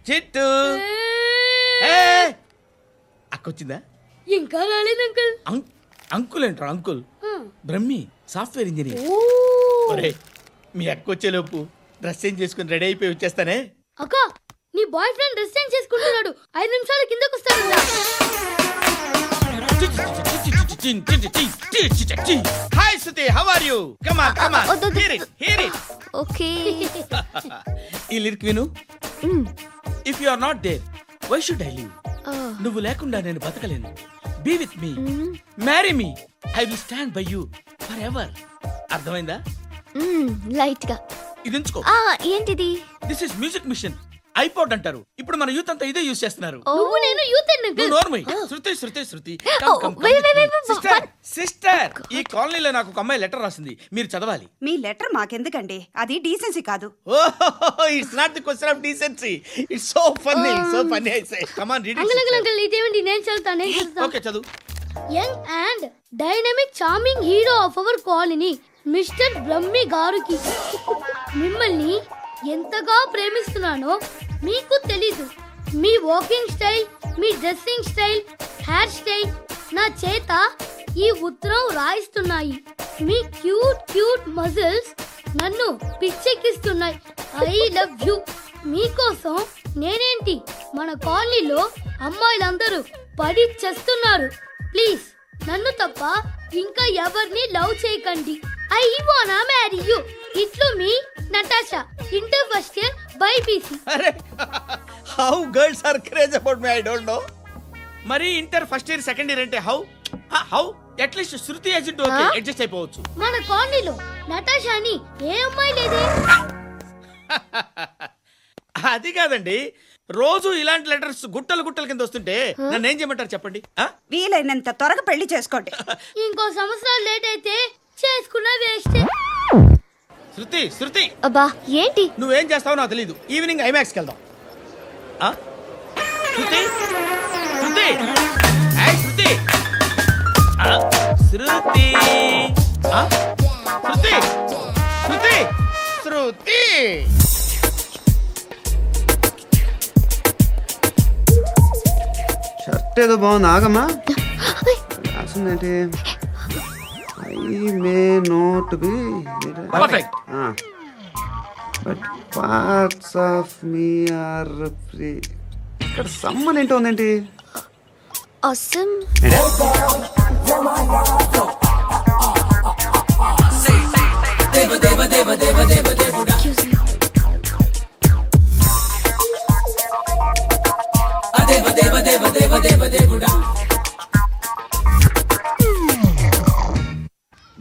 చిట్టు అక్కొచ్చిందా? ఇంకా రాలేదు అంకుల్. అంకుల్ ఏంట్రా అంకుల్? Brahmi software engineer. ఒరే మీ అక్కొచ్చేలోపు డ్రెస్ చేంజ్ చేసుకుని రెడీ అయిపోయి వచ్చేస్తానే. అక్క నీ బాయ్ ఫ్రెండ్ డ్రెస్ చేంజ్ చేసుకుంటున్నాడు, 5 నిమిషాల కిందకు వస్తాడు. Hi Suthi, how are you? Come on come on, hear it. Okay. ఈ లిరిక్ విను. If you are not there why should I live? నువ్వు లేకుండా నేను బతకలేను. Be with me, marry me, I will stand by you forever. అర్థమైందా? Light గా. ఇది ఉంచుకో. ఏంటిది? This is music machine, iPod అంటారు. ఇప్పుడు మన యూత్ అంతా ఇదే యూజ్ చేస్తున్నారు. నువ్వు నేను యూత్ అంకుల్. నోర్మై. శృతి శృతి శృతి. సిస్టర్, ఈ కాలనీలో నాకు ఒక అమ్మాయి లెటర్ రాసింది, మీరు చదవాలి. మీ లెటర్ మాకెందుకండి, అది డీసెన్సీ కాదు. It's not the question of decency, it's so funny, so funny. I say come on read it. Uncle ఇదేంటి? నేను చదువుతాను. ఓకే చదువు. Young and dynamic charming hero of our colony mister Brahmi గారికి మిమ్మల్ని ఎంతగా ప్రేమిస్తున్నానో మీకు తెలీదు. మీ వాకింగ్ స్టైల్, మీ డ్రెస్సింగ్ స్టైల్, హెయిర్ స్టైల్ నా చేత ఈ ఉత్తరం రాయిస్తున్నాయి. మీ క్యూట్ క్యూట్ మజిల్స్ నన్ను పిచ్చెక్కిస్తున్నాయి. I love you. మీకోసం నేనేంటి, మన కాలనీలో అమ్మాయిలందరూ పడి చేస్తున్నారు. ప్లీజ్ నన్ను తప్ప ఇంకా ఎవరిని లవ్ చేయకండి. ఐ వానా మ్యారీ యూ. ఇట్లు మీ Natasha, inter first year BiPC. అరే how girls are craze about me, I don't know. మరి inter first year second year అంటే how how at least Shruti agent okay adjust అయిపోవచ్చు. మన కాలనీలో నటాషా అని ఏ అమ్మాయి లేదే. అది కాదండి, రోజు ఇలాంటి లెటర్స్ గుట్టలు గుట్టల కింద వస్తుంటే నన్ను ఏం చేయమంటారు చెప్పండి? వీలైనంత త్వరగా పెళ్లి చేసుకోండి. ఇంకో సంవత్సరాలు లేట్ అయితే చేసుకున్న వేస్ట్. శృతి శృతి, అబ్బా ఏంటి? నువ్వేం చేస్తావో నాకు తెలీదు. ఈవినింగ్ ఐమాక్స్కి వెళ్దాం. శృతి శృతి శృతి శృతి శృతి శృతి శృతి. షర్ట్ ఏదో బాగుంది, ఆగమ్మా. రాసిందేంటి? I may not be but parts of me are free. ఇక్కడ సమ్మన్ ఏంటో ఉందేంటి? అసమ్.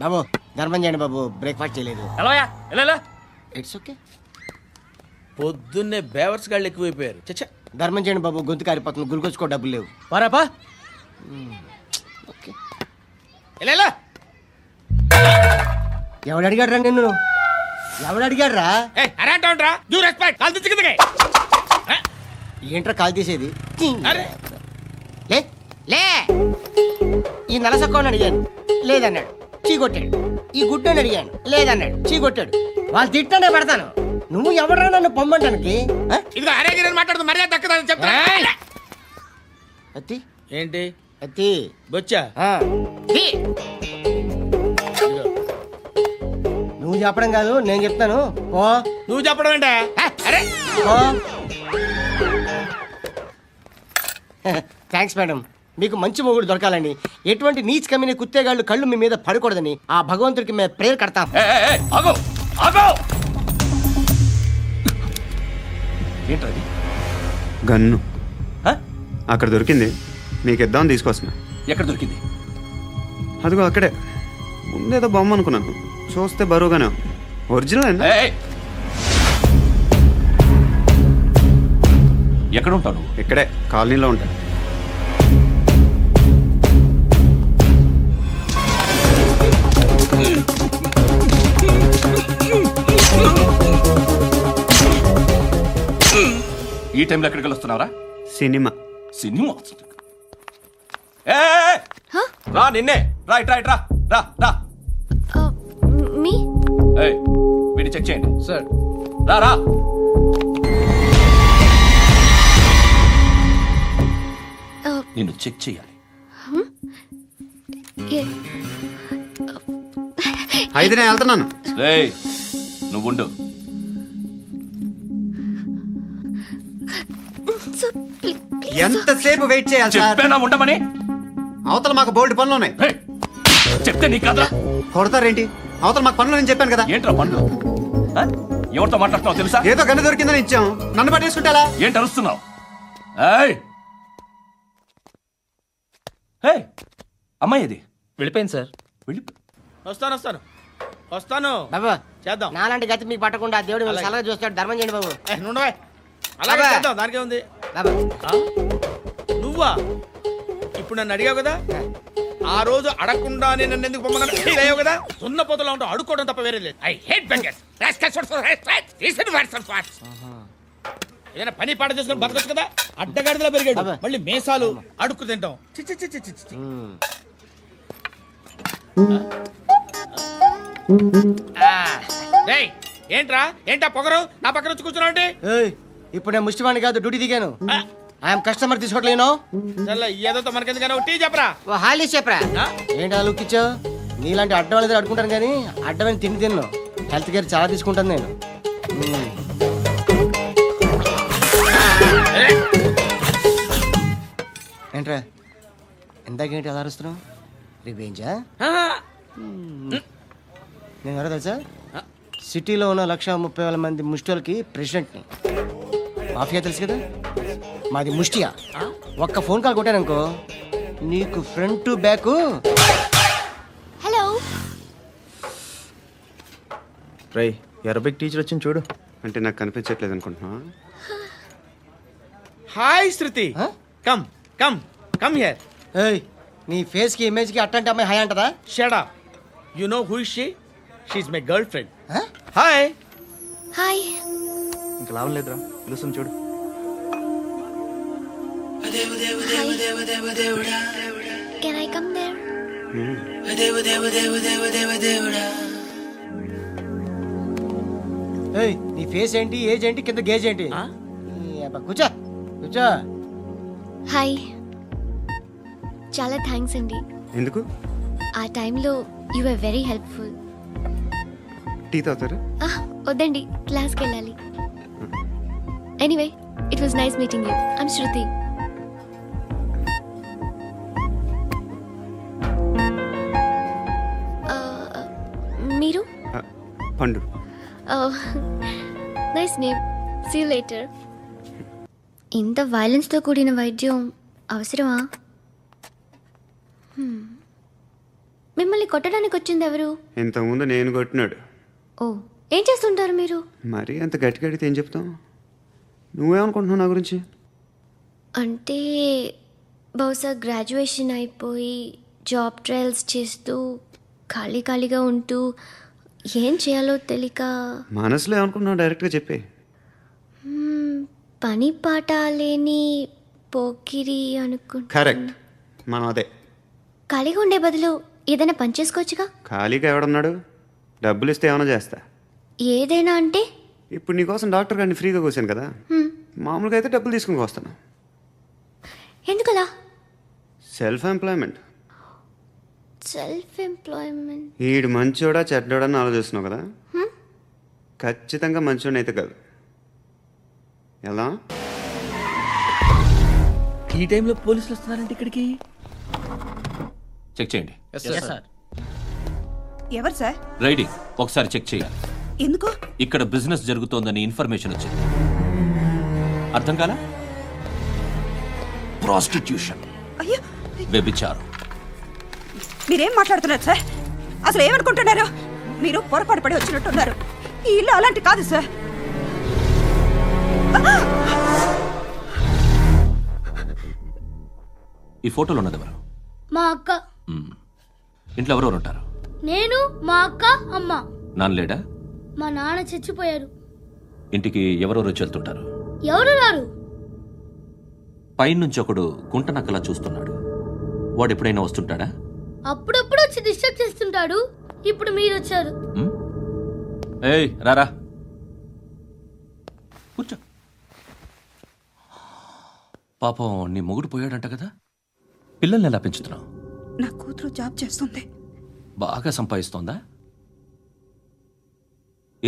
బాబు ధర్మం చేయండి బాబు, బ్రేక్ఫాస్ట్ చేయలేదు. It's okay. పొద్దున్నే బేవర్స్ గాళ్ళు ఎక్కువైపోయారు. చచ్చా, ధర్మం చేయండి బాబు, గొంతు కారిపోతుంది, గురికొచ్చుకో డబ్బులు లేవు. పారాపా. ఓకే. ఎవడు అడిగాడు రా నిన్ను? ఎవడు అడిగాడు రా? ఏంట్రా కాల్ తీసేది? లే లే. ఈ నలసక్కని అడిగాను, లేదన్నాడు, చీ కొట్టాడు. ఈ గుడ్డని అడిగాను, లేదన్నాడు, చీ కొట్టాడు. వాళ్ళు తిట్టానే పెడతాను. నువ్వు ఎవడరా నన్ను పొమ్మంటానికి? అత్తి ఏంటి? అత్తి బొచ్చా? నువ్వు చెప్పడం కాదు, నేను చెప్తాను. ఓ నువ్వు చెప్పడం ఏంటా? అరే థ్యాంక్స్ మేడం. మీకు మంచి మొగుడు దొరకాలని, ఎటువంటి నీచ్ కమ్మిన కుత్తేగాళ్ళు కళ్ళు మీ మీద పడకూడదని ఆ భగవంతుడికి మేము ప్రేయర్ కడతాం. ఏంటది? గన్ను అక్కడ దొరికింది, మీకు ఇద్దామని తీసుకొస్తున్నా. ఎక్కడ దొరికింది? అదిగో అక్కడే. ముందేదో బొమ్మ అనుకున్నాను, చూస్తే బరువుగానే ఒరిజినల్ అండి. ఎక్కడ ఉంటాను? ఇక్కడే కాలనీలో ఉంటాను. ఈ టైంలో ఎక్కడికి వస్తున్నారా? సినిమా. సినిమా రా, నిన్నే రా, ఇట్రా ఇట్రా, రా రా. మీ వీడిని చెక్ చేయండి సార్. రా రా. నిన్ను చెక్ చేయాలి. ఏ- అయితే నేను వెళ్తున్నాను. రేయ్ నువ్వు ఉండు. సో, ప్లీజ్ ఎంతసేపు వెయిట్ చేయాలి సార్? చెప్పేనా ఉండమని? అవతల మాకు బోల్డ్ పనులు ఉన్నాయి. రేయ్, చెప్తే నీ కదా కొడతారేంటి? అవతల మాకు పనులు నేను చెప్పాను కదా. ఏంట్రా పండు? ఆ? ఎవరితో మాట్లాడుతున్నావు తెలుసా? ఏదో గన్ను దొరికిందని ఇచ్చాం, నన్ను పట్టేసుకుంటా. ఏంటి అరుస్తున్నావు? ఏయ్ ఏయ్, అమ్మాయి ఇది వెళ్ళిపోయింది సార్. వెళ్ళి వస్తాను బాబు చేద్దాం. నాలాంటి గతి మీకు పట్టకుండా దేవుడు మిమ్మల్ని సలహా చూస్తాడు. ధర్మం చేయండి బాబు. నుండవే అలాగే అబ్బా. చేద్దాం, దానికే ఉంది. బాబు నువ్వా ఇప్పుడు నన్ను అడిగావు కదా, ఆ రోజు అడగకుండానే నన్ను ఎందుకు పొమ్మన్నా ఫీల్ అయ్యావు కదా. సున్న పోతలో ఉంటావు, అడుక్కోవడం తప్ప వేరే లేదు. I hate bangers. ఏదైనా పని పాట చేసుకుని బతకొచ్చు కదా. అడ్డగాడిదలా పెరిగాడు, అబ్బా. మళ్ళీ మేసాలు అడుక్కు తింటాం. చి చి చి చి చి చి. రేయ్, ఏంటా పొగరు నా పక్కన వచ్చి కూర్చున్నావు అంటే? ఏయ్, ఇప్పుడు నేను ముష్టివాణి కాదు, డ్యూటీ దిగాను. ఐఎమ్ కస్టమర్ తీసుకోవట్లేను. ఏదో మనకెందుకైనా టీ చెప్పరా. ఓ హాలీస్ చెప్పరా. ఆ? ఏంటి అలా లుక్ ఇచ్చావు? నీలాంటి అడ్డం వాళ్ళ దగ్గర అడుకుంటాను కానీ అడ్డమైన తిండి తిన్ను. హెల్త్ కేర్ చాలా తీసుకుంటాను నేను. ఏంట్రా ఇందాకేంటి అలా అరుస్తున్నావు? రివేంజా? నేను ఎవరో తెలుసా? సిటీలో ఉన్న 130,000 మంది ముష్టిలకి ప్రెసిడెంట్ని. మాఫియా తెలుసు కదా, మాది ముష్టియా. ఒక్క ఫోన్ కాల్ కొట్టాననుకో నీకు ఫ్రంట్ టు బ్యాక్. హలో. రై అరబిక్ టీచర్ వచ్చింది చూడు. అంటే నాకు కనిపించట్లేదు అనుకుంటున్నా. Hi Shruti, Huh? Come come come here. ఏయ్, నీ ఫేస్ కి ఇమేజ్ కి అట్టంటే అమ్మాయి హై అంటదా? Shut up. You know who is she? She is my girlfriend. Huh? Hi. Hi. ఇంకా లాభం లేదురా, పిలుస్తుంది చూడు. Can I come there? ఏయ్, నీ ఫేస్ ఏంటి, ఏజ్ ఏంటి, కింద గేజ్ ఏంటి? Huh? ఈ అబ్బా, కూర్చో కూర్చో. హాయ్. చాలా థ్యాంక్స్ అండి. ఎందుకు? ఆ టైంలో you are very helpful. Tea తాగుతారా? వద్దండి, క్లాస్కి వెళ్ళాలి. Anyway, it was nice meeting you. I'm Shruti. మీరు? Pandu. Nice name. See you later. ఇంత వైలెన్స్తో కూడిన వైద్యం అవసరమా? మిమ్మల్ని కొట్టడానికి వచ్చింది ఎవరు? ఇంతకుముందు నేను కొట్టినాడు. ఓ, ఏం చేస్తుంటారు మీరు? మరీ అంత గట్టిగా అడిగితే ఏం చెప్తాం? నువ్వేమనుకుంటున్నావు నా గురించి? అంటే బహుశా గ్రాడ్యుయేషన్ అయిపోయి జాబ్ ట్రయల్స్ చేస్తూ ఖాళీగా ఉంటూ ఏం చేయాలో తెలియక మనసులో ఏమనుకుంటున్నావు డైరెక్ట్గా చెప్పే. పని పాట లేని పోకిరి అనుకుంటా. కరెక్ట్, మనం అదే. ఖాళీగా ఉండే బదులు ఏదైనా పని చేసుకోవచ్చుగా. ఖాళీగా ఎవడన్నాడు? డబ్బులు ఇస్తే ఏమైనా చేస్తా. ఏదైనా అంటే? ఇప్పుడు నీకోసం డాక్టర్ గారిని ఫ్రీగా కూర్చాను కదా, మామూలుగా అయితే డబ్బులు తీసుకుని వస్తాను. ఎందుకలా? Self employment. Self employment. ఈడు మంచోడా చెడ్డోడా అని ఆలోచిస్తున్నావు కదా, ఖచ్చితంగా మంచోడని అయితే కాదు. ఎలా? ఈ టైంలో పోలీసులు వస్తున్నారంటే ఇక్కడికి? చెక్ చేయండి. ఎవరు సార్? రైడింగ్ ఒకసారి చెక్ చేయాలి. ఎందుకు? ఇక్కడ బిజినెస్ జరుగుతోందని ఇన్ఫర్మేషన్ వచ్చింది. అర్థం కాలా? ప్రాస్టిట్యూషన్, అయ్యో, వ్యభిచారం. మీరేం మాట్లాడుతున్నారు సార్? అసలు ఏమనుకుంటున్నారు? మీరు పొరపాటు పడి వచ్చినట్టున్నారు. ఈ ఇల్లు అలాంటి కాదు సార్. ఈ ఫోటోలో ఉన్నది ఎవరు? మా అక్క. మ్మ్. ఇంట్లో ఎవరెవరు ఉంటారు? నేను, మా అక్క, అమ్మ. నాన్న లేడా? మా నాన్న చచ్చిపోయారు. ఇంటికి ఎవరెవరు వచ్చి వెళ్తుంటారు? ఎవరు రారు. పైనుంచి ఒకడు గుంట నక్కలా చూస్తున్నాడు. వాడు ఎప్పుడైనా వస్తుంటాడా? అప్పుడప్పుడు వచ్చి డిస్టర్బ్ చేస్తుంటాడు. ఇప్పుడు మీరు వచ్చారు. మ్మ్? ఏయ్ రారా, కూర్చో. పాపం నీ మొగుడు పోయాడంట కదా, పిల్లల్ని ఎలా పెంచుతున్నావు? నా కూతురు జాబ్ చేస్తుంది. బాగా సంపాదిస్తోందా?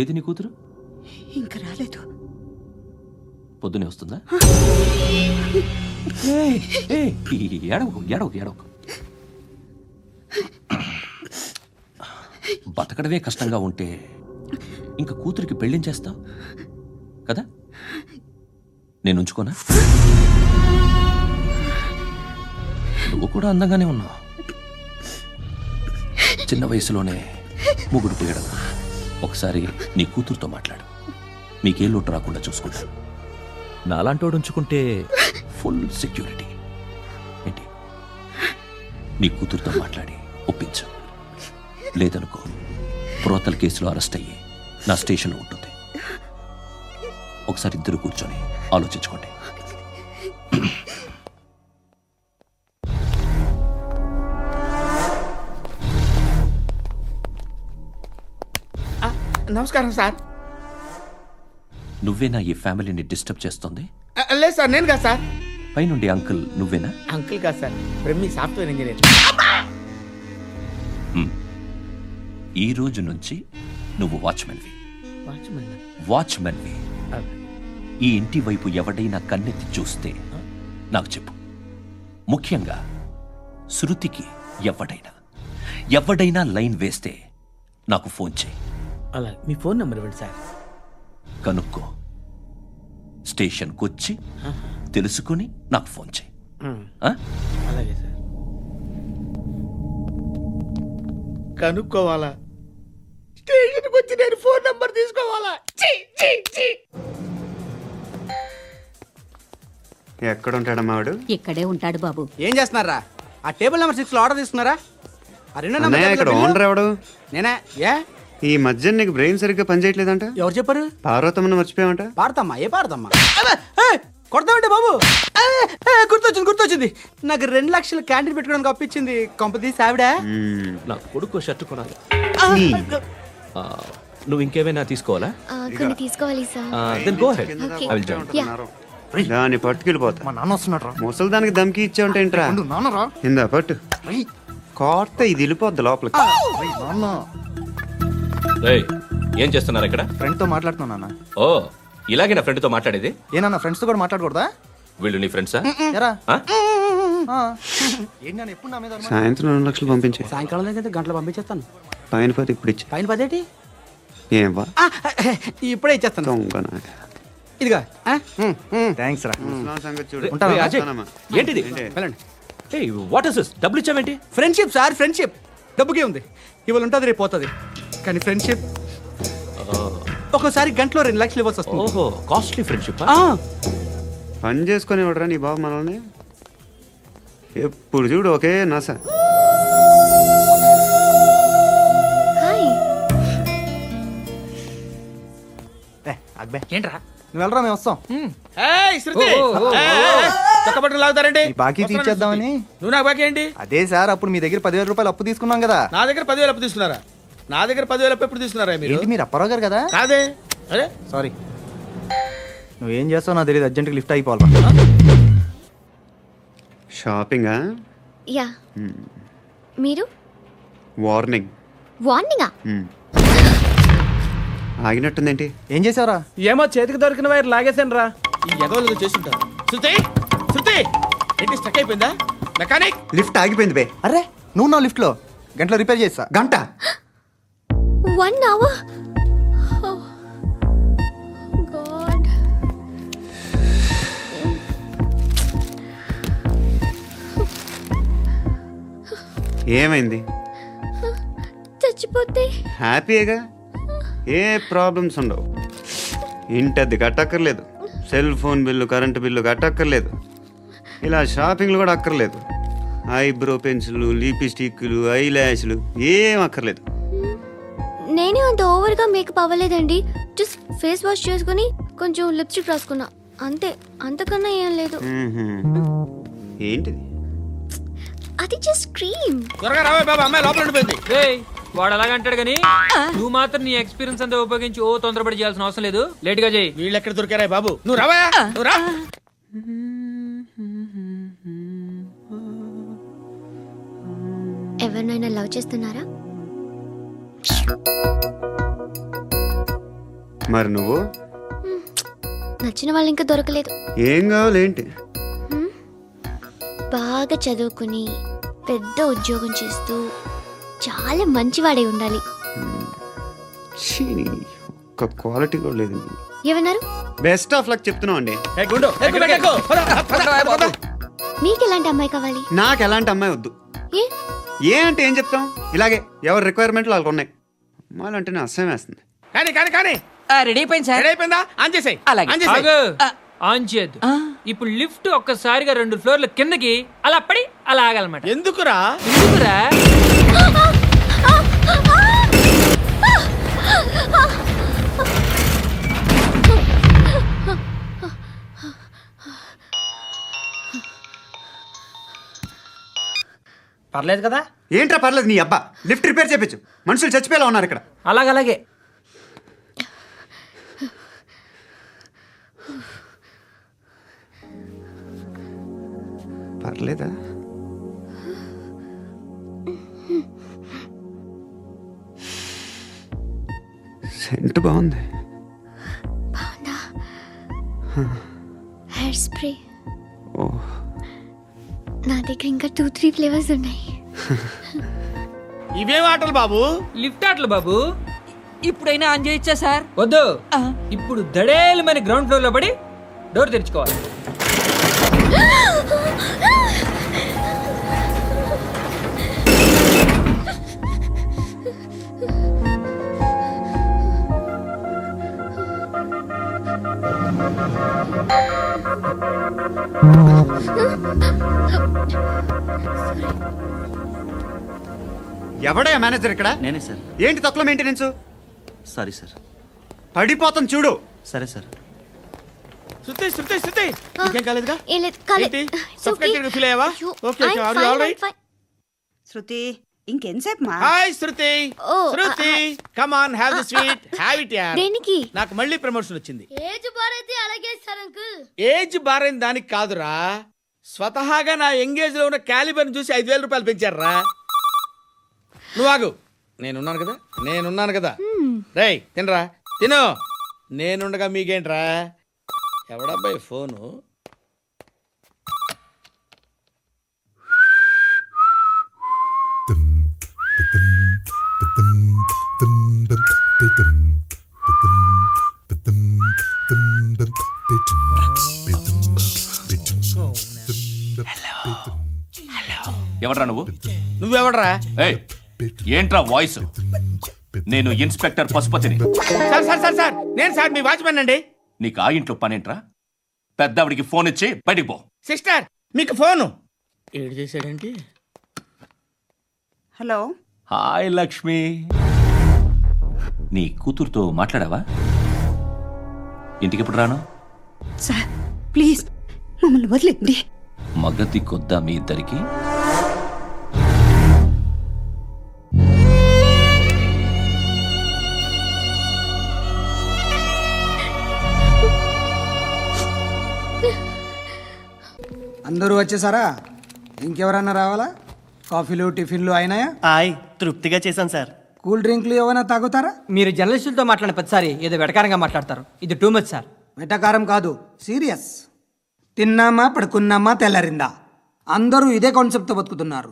ఏది నీ కూతురు? ఇంకా రాలేదు. పొద్దునే వస్తుందా? ఏయ్, ఏయ్, ఏడవకు ఏడవకు ఏడవకు. బతకడమే కష్టంగా ఉంటే ఇంకా కూతురికి పెళ్ళించేస్తావు కదా? నేను ఉంచుకోనా? నువ్వు కూడా అందంగానే ఉన్నావు. చిన్న వయసులోనే ముగుడు పోయడం. ఒకసారి నీ కూతురుతో మాట్లాడు. మీకే లోటు రాకుండా చూసుకుంటా. నాలాంటోడు ఉంచుకుంటే ఫుల్ సెక్యూరిటీ. ఏంటి? నీ కూతురుతో మాట్లాడి ఒప్పించు. లేదనుకో ప్రోతల కేసులో అరెస్ట్ అయ్యి నా స్టేషన్లో ఉంటుంది. ఒకసారి ఇద్దరు కూర్చొని ఆలోచించుకోండి. నమస్కారం సార్. నువ్వేనా ఈ ఫ్యామిలీని డిస్టర్బ్ చేస్తుంది? లేదు సార్, నేను కాదు సార్. పైనుండి అంకుల్ నువ్వేనా? అంకుల్ కాదు సార్, బ్రహ్మి సాఫ్ట్వేర్ ఇంజనీర్. ఈ రోజు నుంచి నువ్వు వాచ్మెన్వి. వాచ్మెన్? వాచ్మెన్వి. ఈ ఇంటి వైపు ఎవడైనా కన్నెత్తి చూస్తే నాకు చెప్పు. ముఖ్యంగా శృతికి ఎవడైనా లైన్ వేస్తే నాకు ఫోన్ చేయి. అలా మీ ఫోన్ నెంబర్ ఇవ్వండి సార్. కనుక్కో. స్టేషన్కి వచ్చి తెలుసుకుని నాకు ఫోన్ చేయి. ఆ? అలాగే సార్. కనుక్కోవాలా? స్టేషన్కి వచ్చి నేను ఫోన్ నంబర్ తీసుకోవాలా? ఎక్కడ ఉంటాడమ్మా వాడు? ఇక్కడే ఉంటాడు బాబు. ఏం చేస్తున్నారా? ఆ టేబుల్ నెంబర్ 6 లో ఆర్డర్ తీసుకున్నారా? ఆ రెండో నెంబర్ అన్నయ్య, ఇక్కడ ఓనర్ ఎవడు? నేనే. ఏ ఈ మధ్య నీకు బ్రెయిన్ సరిగ్గా పనిచేయట్లేదంట. ఎవరు చెప్పారు? పార్వతమ్మను మర్చిపోయామంట. పాడతామ్మా? ఏ పాడతామ్మా? కొడతామంటే బాబు. గుర్తొచ్చింది. నాకు 2 లక్షలు క్యాంటీన్ పెట్టుకోవడానికి అప్పించింది కొంపదీసి ఆవిడ. నా కొడుకు షర్ట్ కొనాలి. నువ్వు ఇంకేమైనా తీసుకోవాలా? కొన్ని తీసుకోవాలి sir. Then go head. Okay. I will join. దాన్ని పట్టుకెళ్ళిపోతా. మా నాన్న వస్తున్నాడు. ముసలి దానికి దమ్కి ఇచ్చావంటే ఏంట్రా? నాన్నరా ఇందా పట్టు. కోర్త ఇది వెళ్ళిపోద్ది లోపలికి. నాన్న రేయ్, ఏం చేస్తున్నారు ఇక్కడ? ఫ్రెండ్ తో మాట్లాడుతున్నా నాన్న. ఓ, ఇలాగే నా ఫ్రెండ్తో మాట్లాడేది? ఏనా ఫ్రెండ్స్ తో కూడా మాట్లాడకూడదా? వీళ్ళు నీ ఫ్రెండ్సా? ఎరా ఆ? ఏంటి నాన్న ఎప్పుడు నా మీద అనుమానం? సాయంత్రం 2 లక్షలు పంపించే. సాయంకాలం దగ్గర గంటలు పంపించేస్తాను. పైన 10 ఇప్పుడు ఇచ్చే. పైన 10 ఏం వా ఇప్పుడే ఇచ్చేస్తాను. దొంగ నా. ఇదిగా థ్యాంక్స్ రా. ముసలాం సంగతి చూడు. ఉంటావా? రేయ్, అజయ్, వస్తానమ్మా. ఏంటిది? వెళ్ళండి. ఏయ్, వాట్ ఇస్ దిస్? డబ్బులు ఇచ్చావేంటి? Friendship sir, friendship. డబ్బుకే ఉంది. ఇవాళ ఉంటుంది, రేపు పోతుంది. కానీ ఫ్రెండ్షిప్ ఒక్కోసారి గంటలో 2 లక్షలు ఇవ్వాల్సి వస్తుంది. ఓహో, కాస్ట్లీ ఫ్రెండ్షిప్. పని చేసుకొని ఇవ్వడరా నీ బాబు మనల్ని? ఎప్పుడు చూడు ఒకే నాస. హాయ్. అక్బే ఏంట్రా? నువ్వు వెళ్ళరా, మేము వస్తాం. శృతి, చక్కబట్టలు లాగుతారండి. ఈ బాకీ తీర్చేద్దామని. నువ్వు నాకు బాకీ ఏంటి? అదే సార్, అప్పుడు మీ దగ్గర 10,000 రూపాయలు అప్పు తీసుకున్నాం కదా. నా దగ్గర 10,000 అప్పు తీసుకున్నారా? నా దగ్గర 10,000 అప్పు ఎప్పుడు తీసుకున్నారా మీరు? ఏంటి మీరు అప్పారావు గారు కదా? కాదే. అరే సారీ. నువ్వేం చేస్తావు నాకు తెలియదు. అర్జెంట్గా లిఫ్ట్ అయిపోవాలి. షాపింగా? యా. మీరు? వార్నింగ్. వార్నింగా? ఆగినట్టుందేంటి? ఏం చేసావురా? ఏమో చేతికి దొరికిన వైర్ లాగేసాను రా. ఈ ఎగవలు చేస్తుంటారు. శృతి, శృతి, ఏంటి స్టక్ అయిపోయిందా? మెకానిక్. లిఫ్ట్ ఆగిపోయింది బే. అరే నువ్వు నా లిఫ్ట్లో గంటలో రిపేర్ చేస్తా. గంట 1 hour? Oh, God. ఏమైంది? చచ్చిపోతే? హ్యాపీగా, ఏ ప్రాబ్లమ్స్ ఉండవు. ఇంటి అద్దె కట్టక్కర్లేదు, cell phone bill, current bill కట్టక్కర్లేదు, ఇలా షాపింగ్లు కూడా అక్కర్లేదు. ఐబ్రో పెన్సిల్, లిప్స్టిక్లు, ఐ ల్యాష్లు ఏం అక్కర్లేదు. నేనే అంత ఓవర్గా మేకప్ అవ్వలేదండి. జస్ట్ ఫేస్ వాష్ చేసుకుని కొంచెం లిప్స్టిక్ రాసుకున్నా అంతే. అంతకన్నా ఏం లేదు. ఏంటిది? అది జస్ట్ క్రీమ్. త్వరగా రావే బాబా, అమ్మాయి లోపల ఉండిపోయింది. వాడు అలాగంటాడు కానీ నువ్వు మాత్రం నీ ఎక్స్పీరియన్స్ అంతా ఉపయోగించి తొందరపడి చేయాల్సిన అవసరం లేదు. లేట్ గా చేయి. వీళ్ళు ఎక్కడ దొరికారా బాబు? నువ్వు రావా, నువ్వు రా. ఎవరినైనా లవ్ చేస్తున్నారా? మరి నువ్వు? నచ్చిన వాళ్ళు ఇంకా దొరకలేదు. ఏం కావాలేంటి? బాగా చదువుకుని పెద్ద ఉద్యోగం చేస్తూ చాలా మంచివాడే ఉండాలి. ఛీ, ఒక్క క్వాలిటీ కూడా లేదు. ఏమన్నారు? బెస్ట్ ఆఫ్ లక్ చెప్తున్నావు అండి. ఏ గుండు, ఎక్కు, ఎక్కు. పద. మీకు ఎలాంటి అమ్మాయి కావాలి? నాకు ఎలాంటి అమ్మాయి వద్దు. ఏ ఏ అంటే ఏం చెప్తాం, ఇలాగే ఎవరి రిక్వైర్మెంట్లు వాళ్ళకు ఉన్నాయి. అమ్మాయిలు అంటేనే అసహ్యం వేస్తుంది. కానీ రెడీ అయిపోయింది సార్. రెడీ అయిపోయిందా? ఆన్ చేసేయ్. అలాగే. ఆన్ చేసేయ్. ఆగు. ఆన్ చేయద్దు. ఇప్పుడు లిఫ్ట్ ఒక్కసారిగా 2 ఫ్లోర్ల కిందకి అలా పడి అలా ఆగాలన్నమాట. ఎందుకురా? ఎందుకురా? పర్లేదు కదా? ఏంట్రా పర్లేదు, నీ అబ్బా లిఫ్ట్ రిపేర్ చేయించు. మనుషులు చచ్చిపోయేలా ఉన్నారు ఇక్కడ. అలాగే. పర్లేదా? సెంట్ బాగుంది. Hair spray. ఓ, నా దగ్గర ఇంకా 2-3 ఫ్లేవర్స్ ఉన్నాయి. ఇవేం ఆటలు బాబు? లిఫ్ట్ ఆటలు బాబు. ఇప్పుడైనా ఆన్ చేయొచ్చా సార్? వద్దు. ఇప్పుడు దడేలు మన గ్రౌండ్ ఫ్లోర్ లో పడి డోర్ తెరుచుకోవాలి. ఎవడే మేనేజర్ ఇక్కడ? నేనే సార్. ఏంటి తక్కువ మెయింటెనెన్స్? Sorry sir. పడిపోతాం చూడు. సరే సార్. శృతి ఇంకేం కాలేదుగా? ఏం లేదు, కాలేదు. ఏంటి? It's okay. Suffocated గా feel అయ్యావా? అయ్యో, Okay, I'm are you fine, all I'm right? fine. శృతి ఇంకెంతసేపు మా? Hi Shruti. Oh, Shruti come on, have the sweet, have it యార్. దేనికి? నాకు మళ్ళీ ప్రమోషన్ వచ్చింది. ఏజ్ బారైతే అలాగే సార్ అంకుల్. ఏజ్ బారైన దానికి కాదురా, స్వతహాగా నా ఎంగేజ్ లో ఉన్న క్యాలిబర్ చూసి 5,000 రూపాయలు పెంచారా. నువ్వు ఆగు, నేనున్నాను కదా. రేయ్ తినరా, తిను. నేనుండగా మీకేంట్రా? ఎవడబ్బాయి ఫోను? ఎవడ్రా నువ్వు? నువ్వెవడరా? ఏయ్, ఏంట్రా వాయిస్? నేను ఇన్స్పెక్టర్ పశుపతిని. సార్ నేను సార్ మీ వాచ్మెన్ అండి. నీకు ఆ ఇంట్లో పనేంట్రా? పెద్దవిడికి ఫోన్ ఇచ్చి బయటికి పో. సిస్టర్ మీకు ఫోను. ఏడు చేశాడేంటి? హలో. హాయ్ లక్ష్మి. నీ కూతురుతో మాట్లాడావా? ఇంటికి ఎప్పుడు రాను? సార్ ప్లీజ్ మమ్మల్ని వదిలేండి. మగతి కొద్దా మీ ఇద్దరికి? అందరూ వచ్చేసారా? ఇంకెవరన్నా రావాలా? కాఫీలు టిఫిన్లు అయినాయా? తృప్తిగా చేశాను సార్. కూల్ డ్రింక్లు ఏమైనా తాగుతారా? మీరు జర్నలిస్టులతో మాట్లాడిన ప్రతిసారి ఏదో వెటకారంగా మాట్లాడతారు. ఇది టూ మచ్ సార్. వెటకారం కాదు, సీరియస్. తిన్నామా పడుకున్నామా తెల్లరిందా, అందరూ ఇదే కాన్సెప్ట్తో బతుకుతున్నారు.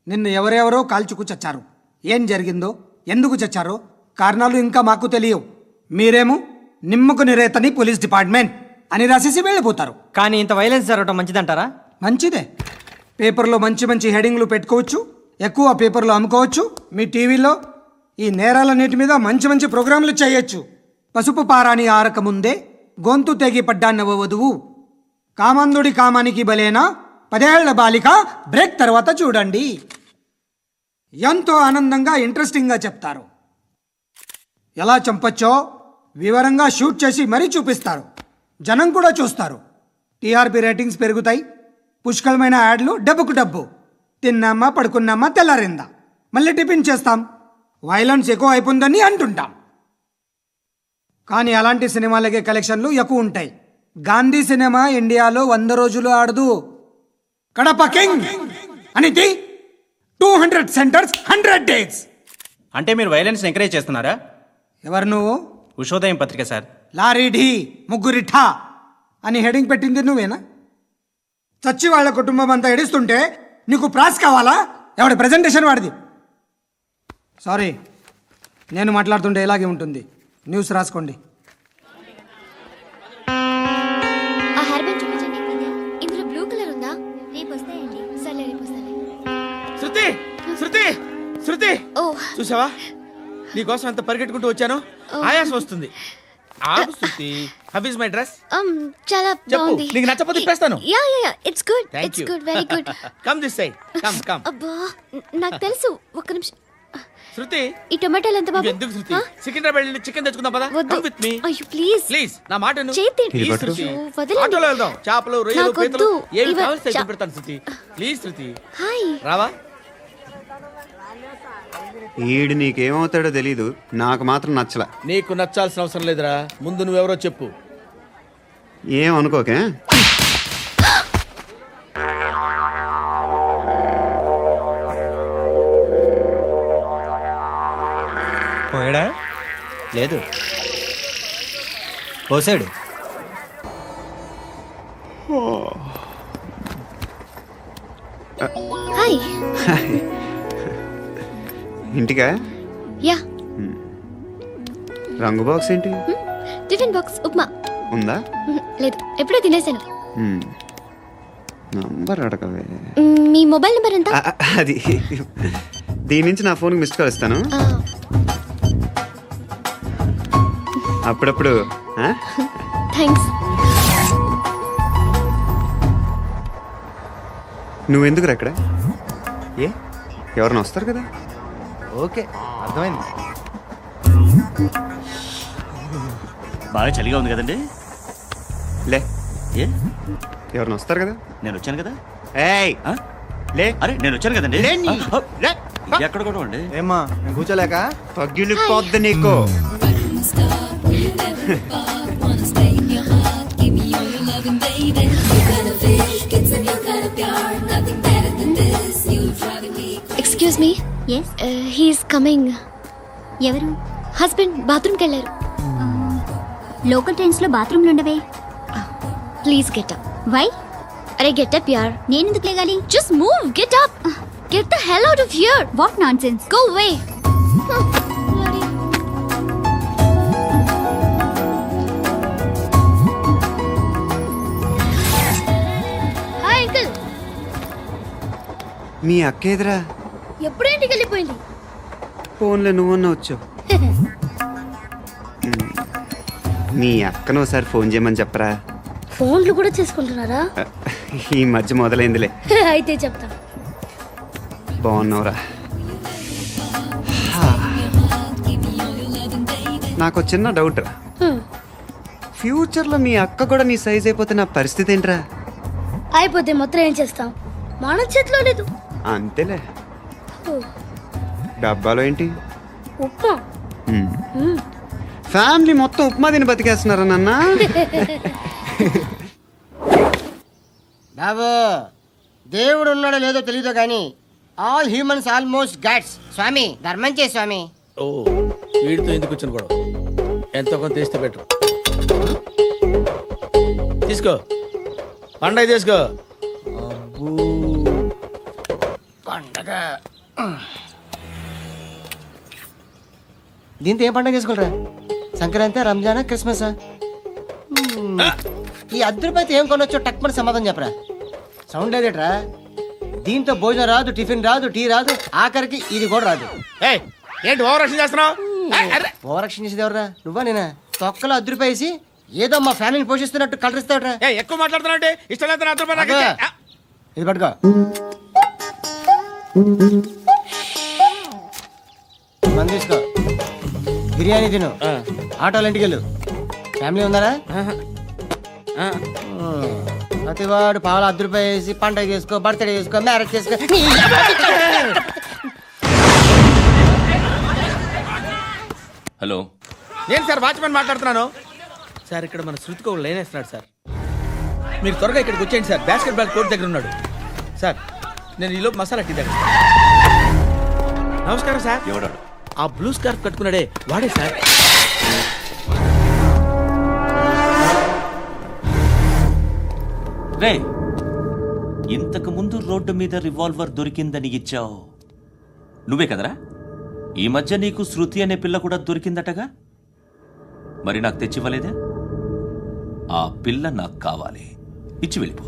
నిన్ను ఎవరెవరో కాల్చుకు చచ్చారు. ఏం జరిగిందో, ఎందుకు చచ్చారో కారణాలు ఇంకా మాకు తెలియవు. మీరేమో నిమ్మకు నిరేతని పోలీస్ డిపార్ట్మెంట్ అని రాసేసి వెళ్ళిపోతారు. కానీ ఇంత వైలెన్స్ జరగడం మంచిదంటారా? మంచిదే. పేపర్లో మంచి మంచి హెడింగ్లు పెట్టుకోవచ్చు, ఎక్కువ పేపర్లు అమ్ముకోవచ్చు. మీ టీవీలో ఈ నేరాలన్నిటి మీద మంచి మంచి ప్రోగ్రాంలు చేయొచ్చు. పసుపు పారాని ఆరక ముందే గొంతు తెగి పడ్డాన్నవ వధువు, కామందుడి కామానికి బలేనా 10 ఏళ్ల బాలిక బ్రేక్ తర్వాత చూడండి. ఎంతో ఆనందంగా ఇంట్రెస్టింగ్గా చెప్తారు. ఎలా చంపచ్చో వివరంగా షూట్ చేసి మరీ చూపిస్తారు. జనం కూడా చూస్తారు. టీఆర్పీ రేటింగ్స్ పెరుగుతాయి. పుష్కలమైన యాడ్లు, డబ్బుకు డబ్బు. తిన్నామా పడుకున్నామా తెల్లారిందా, మళ్ళీ టిఫిన్ చేస్తాం. వైలెన్స్ ఎక్కువ అయిపోయిందని అంటుంటాం. కానీ అలాంటి సినిమాలకే కలెక్షన్లు ఎక్కువ ఉంటాయి. గాంధీ సినిమా ఇండియాలో 100 రోజులు ఆడదు. కడప కింగ్ అని 200 సెంటర్స్ 100 డేస్. అంటే మీరు వైలెన్స్ ఎంకరేజ్ చేస్తున్నారా? ఎవరు నువ్వు? ఉషోదయం పత్రిక సార్. లారీ ఢీ ముగ్గురి ఠా అని హెడింగ్ పెట్టింది నువ్వేనా? చచ్చి వాళ్ళ కుటుంబం అంతా ఎడుస్తుంటే నీకు ప్రాస్ కావాలా? ఎవడి ప్రెజెంటేషన్ వాడిది. సారీ, నేను మాట్లాడుతుంటే ఇలాగే ఉంటుంది. న్యూస్ రాసుకోండి. ఆ హెయిర్ బ్యాండ్ చూపించండి. ఇందులో బ్లూ కలర్ ఉందా? రేపు వస్తాయండి. సరే రేపు వస్తాయి. శృతి శృతి శృతి ఓ చూసావా నీకోసం ఎంత పరిగెట్టుకుంటూ వచ్చాను. ఆయాసం వస్తుంది. ఆగు Shruti. How is my dress? చాలా చెప్పు. బాగుంది. నీకు నచ్చకపోతే తిప్పేస్తాను. Yeah yeah yeah it's good. Thank it's you. Good. Very good. Come this side. Come come. అబ్బా నాకు తెలుసు. ఒక్క నిమిషం. శృతి ఈ టొమాటోలు ఎంత బాబు? ఎందుకు శృతి? సికింద్రాబాద్ వెళ్ళి చికెన్ తెచ్చుకుందాం పదా. వద్దు. కమ్ విత్ మీ అయ్యో ప్లీజ్ ప్లీజ్. నా మాట విను. చేతి Please, పట్టు. శృతి. అయ్యో, వదలండి. ఆటోలో వెళ్దాం. చేపలు రొయ్యలు నాకు పీతలు వద్దు. ఏమి ఇవ- కావాలి చా- పెడతాను శృతి. Please Shruti hi. రావా. ఈడు నీకేమవుతాడో తెలీదు, నాకు మాత్రం నచ్చలా. నీకు నచ్చాల్సిన అవసరం లేదురా. ముందు నువ్వెవరో చెప్పు. ఏం అనుకోకే. పోయాడా? లేదు, పోసాడు. హాయ్. ఇంటికా? యా రంగు బాక్స్ ఏంటి టిఫిన్ బాక్స్ ఉప్మా. ఉందా? లేదు, ఎప్పుడో తినేసాను. నంబర్ అడగవే. మీ మొబైల్ నెంబర్ ఎంత? అది దీని నుంచి నా ఫోన్కి మిస్డ్ కాల్ ఇస్తాను. అప్పుడప్పుడు. థ్యాంక్స్. నువ్వెందుకు అక్కడ? ఏ ఎవరైనా వస్తారు కదా. ఓకే, అర్థమైంది. బాగా చలిగా ఉంది కదండి. లే, ఏ ఎవరైనా వస్తారు కదా. నేను వచ్చాను కదా. ఏయ్ ఆ? లే. అరే నేను వచ్చాను కదండి. లే నీ. లే. ఇది ఎక్కడ కూడా అండి. ఏమ్మా నేను కూర్చోలేక? పగిలిపోద్ది నీకు. Excuse me. Yes he's coming. ఎవరు? హస్బెండ్ బాత్రూమ్కి వెళ్ళారు. లోకల్ ట్రైన్స్ లో బాత్రూమ్లు ఉండవే. Please get up. వై? అరే గెట్ అప్ యార్. నేను ఎందుకు లేగాలి? Just move. Get up. Get the hell out of here. What nonsense. Go away. Hi uncle. మీ అక్క ఎదురా? ఎప్పుడు ఇంటికి వెళ్ళిపోయింది? ఫోన్లో నువ్వన్నా వచ్చావు. మీ అక్కను ఒకసారి ఫోన్ చేయమని చెప్పరా. ఫోన్లు కూడా చేసుకుంటున్నారా? ఈ మధ్య మొదలైందిలే. అయితే చెప్తా. బాగున్నావురా? నాకు చిన్న డౌట్ రా. ఫ్యూచర్లో మీ అక్క కూడా నీ సైజ్ అయిపోతే నా పరిస్థితి ఏంట్రా? అయిపోతే మొత్తం ఏం చేస్తాం? మన చేతిలో లేదు. అంతేలే. డబ్బాలో ఏంటి? ఉప్మా. ఫ్యామిలీ మొత్తం ఉప్మా తిని బతికేస్తున్నారా నాన్న? బాబు దేవుడు ఉన్నాడో లేదో తెలియదు కానీ ఆల్ హ్యూమన్స్ ఆల్మోస్ట్ గాడ్స్. స్వామి ధర్మం చే స్వామి. ఓ వీడితో ఎందుకు వచ్చిన గొడవ? ఎంతో కొంత తీస్తే బెటర్. తీసుకో పండగ తీసుకో. పండగ దీంతో ఏం పండగ చేసుకోరా? సంక్రాంతి, రంజానా, క్రిస్మస్? ఈ అద్దరిపైతే ఏం కొనొచ్చో టక్మని సమాధానం చెప్పరా. సౌండ్ లేదేట్రా? దీంతో భోజనం రాదు, టిఫిన్ రాదు, టీ రాదు, ఆఖరికి ఇది కూడా రాదు. ఏయ్, ఏంటి ఓవర్ యాక్షన్ చేస్తున్నావు? ఓవరాక్షన్ చేసేది ఎవరా? నువ్వా నేనా? తొక్కలో అద్దరిపేసి ఏదో మా ఫ్యామిలీని పోషిస్తున్నట్టు కలరిస్తావుట్రా. ఎక్కువ మాట్లాడుతున్నావు అంటే ఇష్టం లేదు. నా అదృపా నాకు ఇచ్చే. ఇది పట్టుకో. మంది తీసుకో, బిర్యానీ తిను, ఆటోలు ఇంటికి వెళ్ళు. ఫ్యామిలీ ఉన్నారా? ప్రతివాడు పావులు ₹10 వేసి పండగ చేసుకో, బర్త్డే చేసుకో, మ్యారేజ్ చేసుకో. హలో, నేను సార్ వాచ్మెన్ మాట్లాడుతున్నాను సార్. ఇక్కడ మన శృతికి ఒక లైన్ వేస్తున్నాడు సార్. మీరు త్వరగా ఇక్కడికి వచ్చేయండి సార్. బాస్కెట్ బాల్ కోర్ట్ దగ్గర ఉన్నాడు సార్. నేను ఈలోపు మసాలా టీ దగ్గర నమస్కారం సార్. ఎవడాడు? ఆ బ్లూ స్కార్ఫ్ కట్టుకున్నాడే వాడే సార్. రే, ఇంతకు ముందు రోడ్డు మీద రివాల్వర్ దొరికిందని ఇచ్చావు నువ్వే కదరా? ఈ మధ్య నీకు శృతి అనే పిల్ల కూడా దొరికిందటగా, మరి నాకు తెచ్చివ్వలేదే? ఆ పిల్ల నాకు కావాలి, ఇచ్చి వెళ్ళిపో.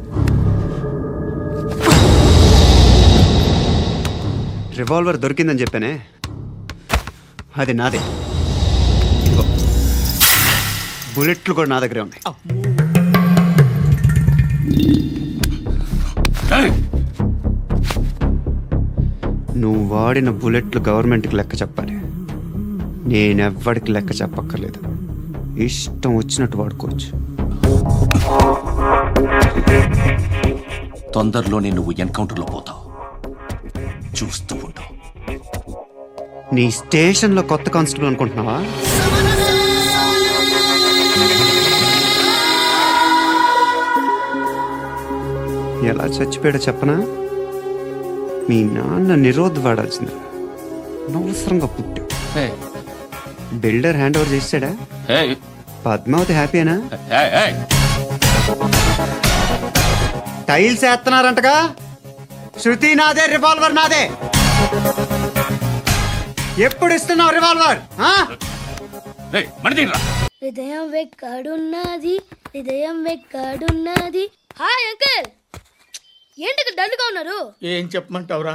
రివాల్వర్ దొరికిందని చెప్పానే, అది నాదే. ఇదిగో, బుల్లెట్లు కూడా నా దగ్గరే ఉన్నాయి. నువ్వు వాడిన బుల్లెట్లు గవర్నమెంట్కి లెక్క చెప్పాలి. నేనెవ్వడికి లెక్క చెప్పక్కర్లేదు. ఇష్టం వచ్చినట్టు వాడుకోవచ్చు. తొందరలోనే నువ్వు ఎన్కౌంటర్లో పోతావు, చూస్తూ ఉంటావు. నీ స్టేషన్లో కొత్త కానిస్టేబుల్ అనుకుంటున్నావా? ఎలా చచ్చిపోయాడో చెప్పనా? మీ నాన్న నిరోధ్ వాడాల్సింది. అనవసరంగా పుట్టావు. బిల్డర్ హ్యాండ్ ఓవర్ చేసాడా? పద్మావతి హ్యాపీనా? టైల్స్ వేస్తున్నారంటగా. శృతి నాదే, రివాల్వర్ నాదే. ఎప్పుడు ఇస్తున్నావు రివాల్వర్? హృదయం వెక్కడున్నది, హృదయం వెక్కడున్నది. హాయ్ అంకుల్, ఏంటి డల్గా ఉన్నారు? ఏం చెప్పమంటావురా,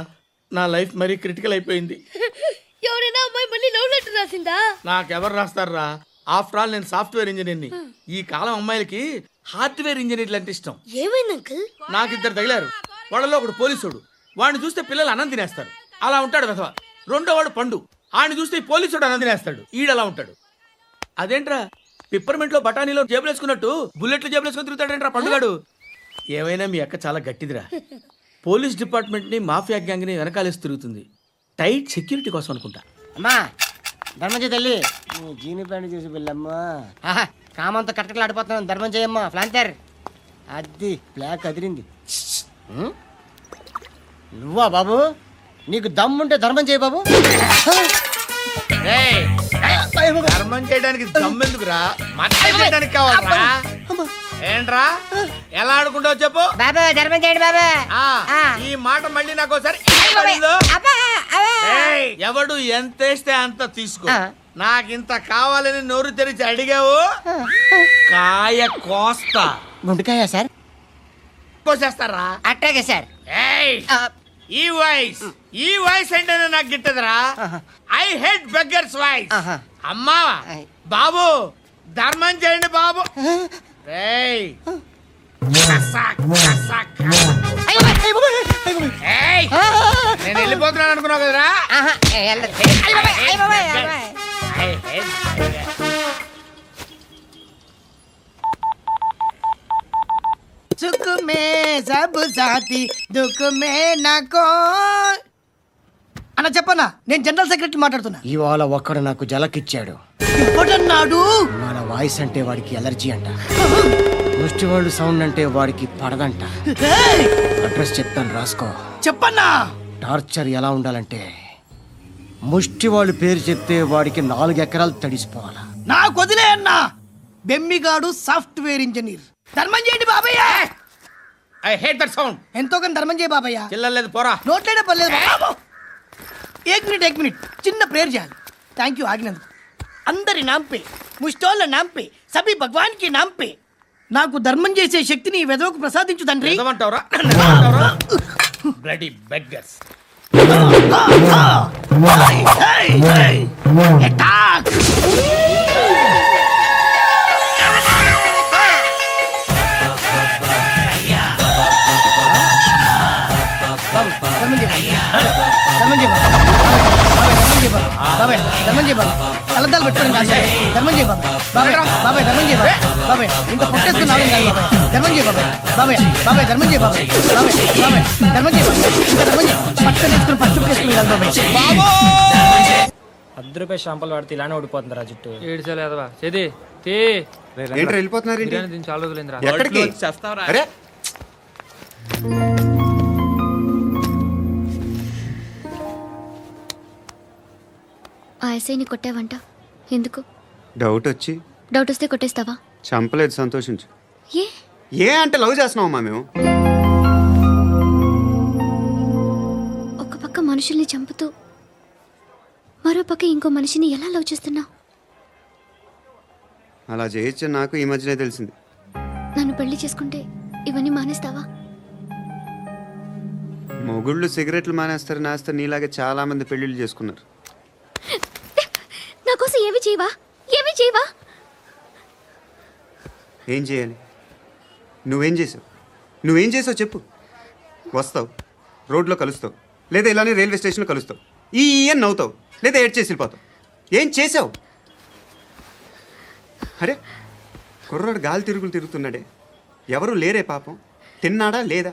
నా లైఫ్ మరీ క్రిటికల్ అయిపోయింది. ఎవరైనా అమ్మాయి మళ్ళీ లవ్ లెటర్ రాసిందా? నాకెవరు రాస్తారా? ఆఫ్టర్ ఆల్ నేను సాఫ్ట్వేర్ ఇంజనీర్ని. ఈ కాలం అమ్మాయిలకి హార్డ్వేర్ ఇంజనీర్లు అంటే ఇష్టం. ఏమైంది అంకుల్? నాకు ఇద్దరు తగిలారు. వాళ్ళలో ఒకడు పోలీసుడు. వాడిని చూస్తే పిల్లలు అన్నం తినేస్తారు, అలా ఉంటాడు వెధవ. రెండో వాడు పండు. ఆడిని చూస్తే ఈ పోలీసుడు అన్నం తినేస్తాడు, ఈడలా ఉంటాడు. అదేంట్రా, పిప్పర్మెంట్ లో బఠానీలో జేబులు వేసుకున్నట్టు బుల్లెట్లు జేబులు వేసుకుని తిరుగుతాడేంట్రా పండుగాడు? ఏమైనా మీ అక్క చాలా గట్టిదిరా. పోలీస్ డిపార్ట్మెంట్ ని మాఫియా గ్యాంగ్ ని వెనకాలేసి తిరుగుతుంది. టైట్ సెక్యూరిటీ కోసం అనుకుంటా. అమ్మా ధర్మం చేయి తల్లి, జీని ప్యాంట్ చేసి వెళ్ళమ్మా. కామంతో కట్టకలాడిపోతున్నాను, ధర్మం చేయమ్మా. ఫ్లాంటర్ అది బ్లాక్ అదిరింది. నువ్వా బాబు? నీకు దమ్ముంటే ధర్మం చేయి బాబు. ధర్మం చేయడానికి దమ్మెందుకురా, మచ్చ చేయడానికి కావాలరా. ఏంట్రా ఎలా ఆడుకుంటావు చెప్పు? బాబా ధర్మం చేయండి బాబా. ఈ మాట మళ్ళీ నాకు ఒకసారి ఎవడు ఎంత వేస్తే అంత తీసుకో. నాకింత కావాలని నోరు తెరిచి అడిగావు, కాయ కోస్తా. గుండెకాయ సార్? కోసేస్తారా? అట్టాగే సార్. ఈ వాయిస్ అంటే నాకు గిట్టదురా. I hate beggars voice. అమ్మా బాబు ధర్మం చేయండి బాబు. నేను వెళ్ళిపోతున్నాను అనుకున్నావు కదరా. సుఖ మే సబ్ సాథీ దుఃఖ మే నాకో. అన్న చెప్పన్నా, నేను జనరల్ సెక్రటరీ మాట్లాడుతున్నా. ఇవాళ ఒక్కడు నాకు జలకిచ్చాడు. ఇప్పుడన్నాడు మన వాయిస్ అంటే వాడికి ఎలర్జీ అంట, ముష్టి వాళ్ళు సౌండ్ అంటే వాడికి పడదంట. అడ్రస్ చెప్తాను రాసుకో. చెప్పన్నా. టార్చర్ ఎలా ఉండాలంటే ముష్టి వాళ్ళు పేరు చెప్తే వాడికి 4 ఎకరాలు తడిసిపోవాలా. నాకు వదిలే అన్నా. బెమ్మిగాడు సాఫ్ట్వేర్ ఇంజనీర్. ధర్మం చేయండి బాబయ్య. I hate that sound. ఎంతో కానీ ధర్మం చేయ బాబయ్య. చిల్లలేదు పోరా. నోట్లేడే పర్లేదు బాబు. ఏక్ మినిట్ చిన్న ప్రేయర్ చేయాలి. థ్యాంక్ యూ ఆగినందుకు. అందరి నాంపే, ముష్టోళ్ళ నాంపే, సభీ భగవాన్ కి నాంపే నాకు ధర్మం చేసే శక్తిని ఈ వెదవకు ప్రసాదించు తండ్రి. Bloody beggars. కలద్దాలు పెట్టుకోండి కాదు. ధర్మం చేయ బాబాయ్. బాబాయ్ ధర్మం చేయ బాబాయ్. ఇంత పొట్టేసుకున్నావు కాదు బాబాయ్. ధర్మం చేయ బాబాయ్. బాబాయ్ ధర్మం చేయ బాబాయ్. ధర్మం చేయ ఇంకా ధర్మం చేయ. పట్టుకొని వేసుకుని పట్టు వేసుకుని కాదు బాబాయ్. ₹10 షాంపూలు వాడితే ఇలానే ఓడిపోతుందిరా జుట్టు. ఏడ్చలేదవా చేది తీ. ఏంట్రా వెళ్ళిపోతున్నారు? దీన్ని చాలా రోజులైందిరా. ఎక్కడికి? అరే ఎస్ఐని కొట్టావంట, ఎందుకు? డౌట్ వచ్చి. డౌట్ వస్తే కొట్టేస్తావా? చంపలేదు, సంతోషించు. ఏ ఏ అంటే లవ్ చేస్తున్నావమ్మా మేము. ఒక పక్క మనుషుల్ని చంపుతూ మరో పక్క ఇంకో మనిషిని ఎలా లవ్ చేస్తున్నావు? అలా చేయొచ్చు నాకు ఈ మధ్యనే తెలిసింది. నన్ను పెళ్లి చేసుకుంటే ఇవన్నీ మానేస్తావా? మొగుళ్ళు సిగరెట్లు మానేస్తారు, నేస్తారు. నీలాగే చాలా మంది పెళ్లిళ్ళు చేసుకున్నారు. నా కోసం ఏమి చేయవా? ఏమి చేయవా? ఏం చేయాలి? నువ్వేం చేసావు? నువ్వేం చేసావు చెప్పు. వస్తావు, రోడ్లో కలుస్తావు, లేదా ఇలానే రైల్వే స్టేషన్లో కలుస్తావు, ఈ అని నవ్వుతావు, లేదా ఏడ్ చేసి వెళ్ళిపోతావు. ఏం చేసావు? అరే కుర్రాడు గాలి తిరుగులు తిరుగుతున్నాడే, ఎవరు లేరే పాపం. తిన్నాడా లేదా?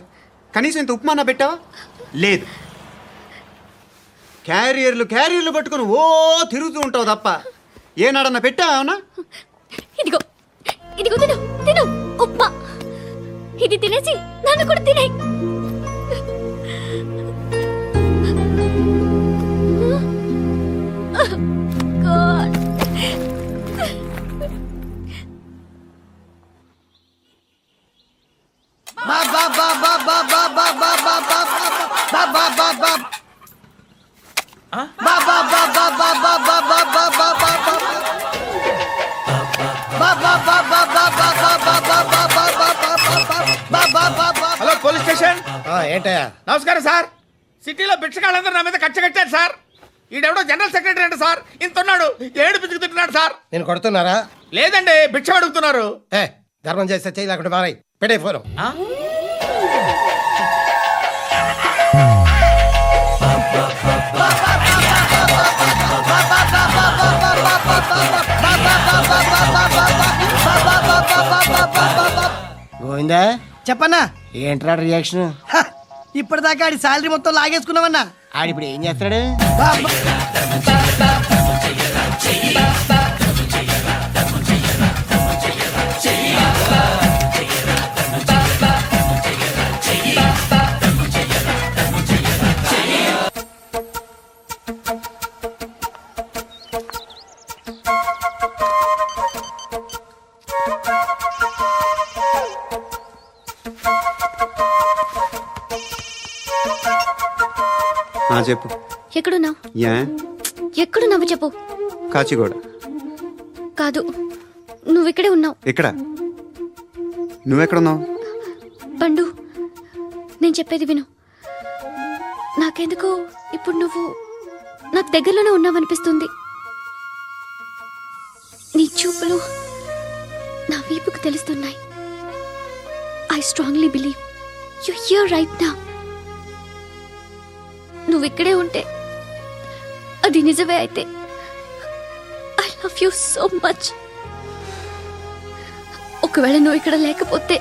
కనీసం ఇంత ఉప్మానా పెట్టావా? లేదు. క్యారియర్లు పట్టుకొని ఓ తిరుగుతూ ఉంటావు తప్ప ఏనాడన్నా పెట్టావా? అవునా? ఇదిగో ఇదిగో తిను తిను ఉప్మా. ఇది తినేసి నన్ను కూడా తినే. Hello police station. ఏంటయ్యా? నమస్కారం సార్. సిటీలో భిక్షకాళ్ళందరూ నా మీద కచ్చ కట్టారు సార్. ఈడెవడో జనరల్ సెక్రటరీ అంట సార్. ఇంత ఉన్నాడు, ఏడు పిచ్చుకు తింటున్నాడు సార్. నేను కొడుతున్నారా? లేదండి, భిక్ష అడుగుతున్నారు. ధర్మం చేస్తే చేయి, లేకుండా మారాయి. పెట్టే ఫోను. గోవిందా, చెప్పన్నా. ఏంట్రా రియాక్షన్? ఇప్పటిదాకా ఆడి శాలరీ మొత్తం లాగేసుకున్నావన్నా. ఆడిప్పుడు ఏం చేస్తాడు? చెప్పు. ఎక్కడున్నావు? యా ఎక్కడున్నావు చెప్పు. కాచిగూడ. కాదు, నువ్వు ఇక్కడే ఉన్నావు. ఇక్కడ? నువ్వెక్కడున్నావు? పండు, నేను చెప్పేది విను. నాకెందుకో ఇప్పుడు నువ్వు నాకు దగ్గరలోనే ఉన్నావనిపిస్తుంది. నీ చూపులు నా వీపుకు తెలుస్తున్నాయి. I strongly believe you here right now. నువ్వు ఇక్కడే ఉంటే అది నిజమే అయితే I love you so much. ఒకవేళ నువ్వు ఇక్కడ లేకపోతే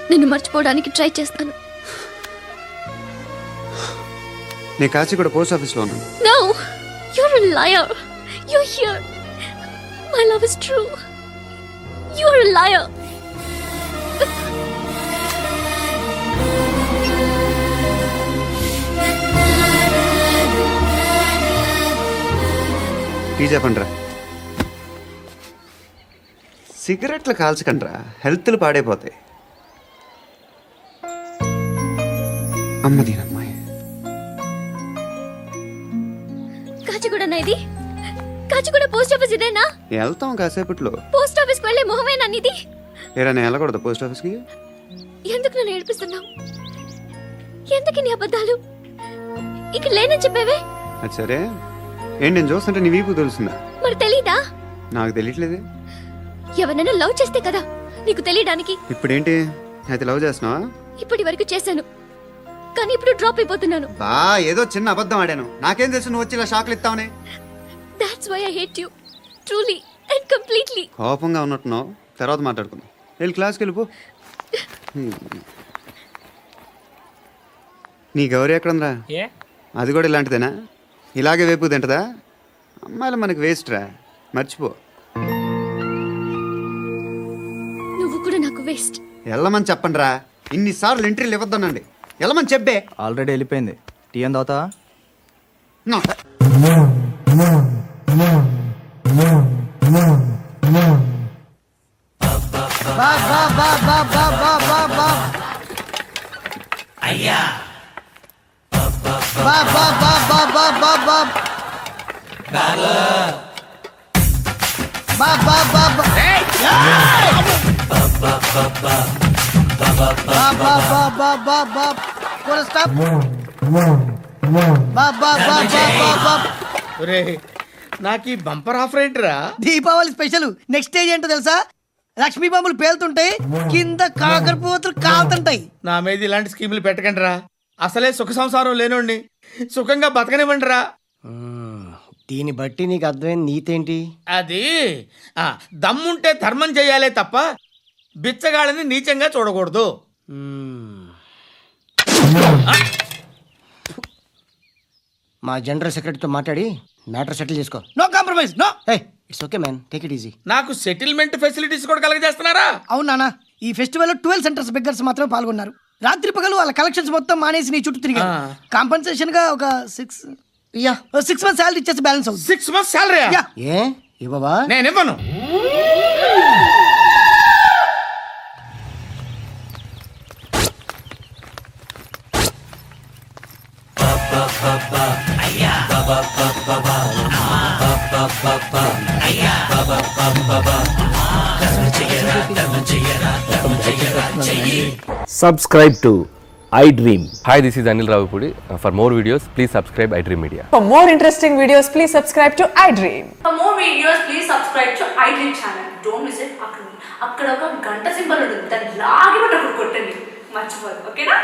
నిన్ను మర్చిపోవడానికి ట్రై చేస్తాను. నేను కాచిగూడ పోస్ట్ ఆఫీస్లో ఉన్నాను. No, you're a liar. You're here. My love is true. You're a liar. Tea చెప్పండిరా. సిగరెట్లు కాల్చకండ్రా, హెల్త్లు పాడైపోతాయి. అమ్మదీనమ్మాయి. కాచిగూడనా ఇది? కాచిగూడ పోస్ట్ ఆఫీస్ ఇదేనా? వెళ్తాం కాసేపట్లో. పోస్ట్ ఆఫీస్కి వెళ్ళే మొహమేనా నీది? ఏరా నేను వెళ్ళకూడదు పోస్ట్ ఆఫీస్కి? ఎందుకు నన్ను ఏడిపిస్తున్నావు? ఎందుకు నీ అబద్ధాలు? ఇక్కడ లేనని చెప్పేవే. అది సరే, ఏంటి నేను చూస్తుంటే నీ వీపు తెలుస్తుందా? మరి తెలీదా? నాకు తెలియట్లేదే. ఎవరైనా లవ్ చేస్తే కదా నీకు తెలియడానికి. ఇప్పుడేంటి అయితే లవ్ చేస్తున్నావా? ఇప్పటి వరకు చేశాను, కానీ ఇప్పుడు డ్రాప్ అయిపోతున్నాను. బా ఏదో చిన్న అబద్ధం ఆడాను. నాకేం తెలుసు నువ్వు వచ్చి ఇలా షాక్లు ఇస్తావని. That's why I hate you. Truly and completely. కోపంగా ఉన్నట్టున్నావు, తర్వాత మాట్లాడుకుందాం. వెళ్ళి క్లాస్కి వెళ్ళిపో. నీ గౌరీ ఎక్కడుందిరా? అది కూడా ఇలాంటిదేనా? ఇలాగే వేపు తింటదా? అమ్మాయిలు మనకి వేస్ట్ రా, మర్చిపో. నువ్వు కూడా నాకు వేస్ట్. వెళ్ళమని చెప్పండి రా. ఇన్నిసార్లు ఎంట్రీలు ఇవ్వద్దనండి. వెళ్ళమని చెప్పే. ఆల్రెడీ వెళ్ళిపోయింది. టీ అని తాగుతావా? నాకు ఈ బంపర్ ఆఫర్ ఏంటిరా? దీపావళి స్పెషల్. నెక్స్ట్ స్టేజ్ ఏంటో తెలుసా? లక్ష్మీ బాంబులు పేలుతుంటాయి, కింద కాకరపోతులు కాలుతుంటాయి. నా మీద ఇలాంటి స్కీములు పెట్టకండి రా. అసలే సుఖ సంసారం లేనోండి, సుఖంగా బతకనివ్వండి రా. దీన్ని బట్టి నీకు అర్థమైన నీతేంటి? అది దమ్ముంటే ధర్మం చేయాలే తప్ప బిచ్చగాళ్ళని నీచంగా చూడకూడదు. మా జనరల్ సెక్రటరీతో మాట్లాడి మ్యాటర్ సెటిల్ చేసుకో. No compromise, no. It's okay man, take it easy. నాకు సెటిల్మెంట్ ఫెసిలిటీస్ కూడా కలగజేస్తున్నారా? అవును నాన్న, ఈ ఫెస్టివల్ 12 సెంటర్స్ బెగ్గర్స్ మాత్రమే పాల్గొన్నారు. రాత్రి పగలు వాళ్ళ కలెక్షన్స్ మొత్తం మానేసి నీ చుట్టూ తిరిగారు. కాంపన్సేషన్ గా ఒక 6 మంత్స్ సాలరీ ఇచ్చేసి బ్యాలెన్స్ అవుతుంది. 6 మంత్స్ సాలరీ ఏ ఇవ్వవా? నేను ఇవ్వను. Subscribe to iDream. Hi, this is Anil Ravipudi. For more videos, please subscribe iDream Media. For more interesting videos, please subscribe to iDream. For more videos, please subscribe to iDream channel. Don't miss it. అక్కడ ఒక గంట symbol ఉంటుంది, దాన్ని లాగి కొట్టండి, మర్చిపోదు. ఓకేనా?